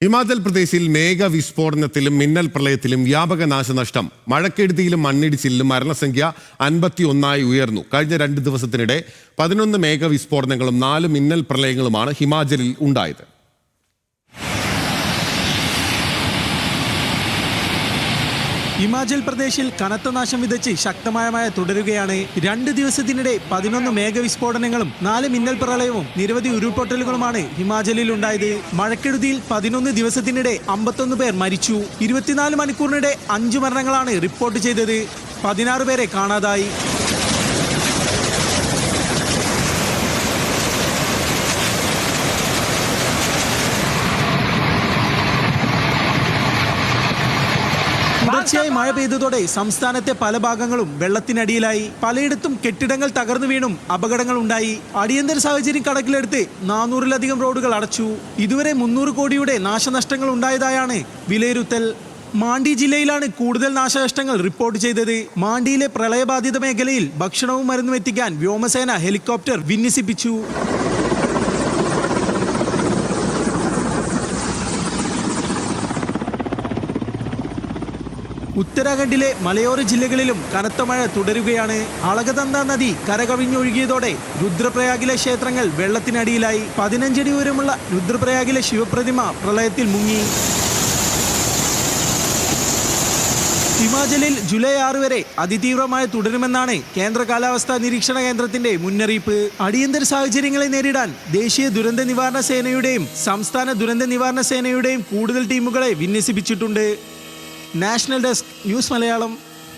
ഹിമാചൽ പ്രദേശിൽ മേഘവിസ്ഫോടനത്തിലും മിന്നൽ പ്രളയത്തിലും വ്യാപക നാശനഷ്ടം. മഴക്കെടുതിയിലും മണ്ണിടിച്ചിലും മരണസംഖ്യ 51 ഉയർന്നു. കഴിഞ്ഞ 2 ദിവസത്തിനിടെ 11 മേഘവിസ്ഫോടനങ്ങളും 4 മിന്നൽ പ്രളയങ്ങളുമാണ് ഹിമാചലിൽ ഉണ്ടായത്. ഹിമാചൽ പ്രദേശിൽ കനത്ത നാശം വിതച്ച് ശക്തമായ മഴ തുടരുകയാണ്. 2 ദിവസത്തിനിടെ 11 മേഘവിസ്ഫോടനങ്ങളും 4 മിന്നൽ പ്രളയവും നിരവധി ഉരുൾപൊട്ടലുകളുമാണ് ഹിമാചലിൽ ഉണ്ടായത്. മഴക്കെടുതിയിൽ 11 ദിവസത്തിനിടെ 51 പേർ മരിച്ചു. 24 മണിക്കൂറിനിടെ 5 മരണങ്ങളാണ് റിപ്പോർട്ട് ചെയ്തത്. 16 പേരെ കാണാതായി. തുടർച്ചയായി മഴ പെയ്തതോടെ സംസ്ഥാനത്തെ പല ഭാഗങ്ങളും വെള്ളത്തിനടിയിലായി. പലയിടത്തും കെട്ടിടങ്ങൾ തകർന്നു വീണും അപകടങ്ങൾ ഉണ്ടായി. അടിയന്തര സാഹചര്യം കണക്കിലെടുത്ത് 400-ലധികം റോഡുകൾ അടച്ചു. ഇതുവരെ 300 കോടിയുടെ നാശനഷ്ടങ്ങൾ ഉണ്ടായതായാണ് വിലയിരുത്തൽ. മാണ്ഡി ജില്ലയിലാണ് കൂടുതൽ നാശനഷ്ടങ്ങൾ റിപ്പോർട്ട് ചെയ്തത്. മാണ്ഡിയിലെ പ്രളയബാധിത മേഖലയിൽ ഭക്ഷണവും മരുന്നും എത്തിക്കാൻ വ്യോമസേന ഹെലികോപ്റ്റർ വിന്യസിപ്പിച്ചു. ഉത്തരാഖണ്ഡിലെ മലയോര ജില്ലകളിലും കനത്ത മഴ തുടരുകയാണ്. അളകനന്ദ നദി കരകവിഞ്ഞൊഴുകിയതോടെ രുദ്രപ്രയാഗിലെ ക്ഷേത്രങ്ങൾ വെള്ളത്തിനടിയിലായി. 15 അടി ഉയരമുള്ള രുദ്രപ്രയാഗിലെ ശിവപ്രതിമ പ്രളയത്തിൽ മുങ്ങി. ഹിമാചലിൽ ജൂലൈ 6 വരെ അതിതീവ്രമായ തുടരുമെന്നാണ് കേന്ദ്ര കാലാവസ്ഥാ നിരീക്ഷണ കേന്ദ്രത്തിന്റെ മുന്നറിയിപ്പ്. അടിയന്തര സാഹചര്യങ്ങളെ നേരിടാൻ ദേശീയ ദുരന്ത നിവാരണ സേനയുടെയും സംസ്ഥാന ദുരന്ത നിവാരണ സേനയുടെയും കൂടുതൽ ടീമുകളെ വിന്യസിപ്പിച്ചിട്ടുണ്ട്. National desk news Malayalam.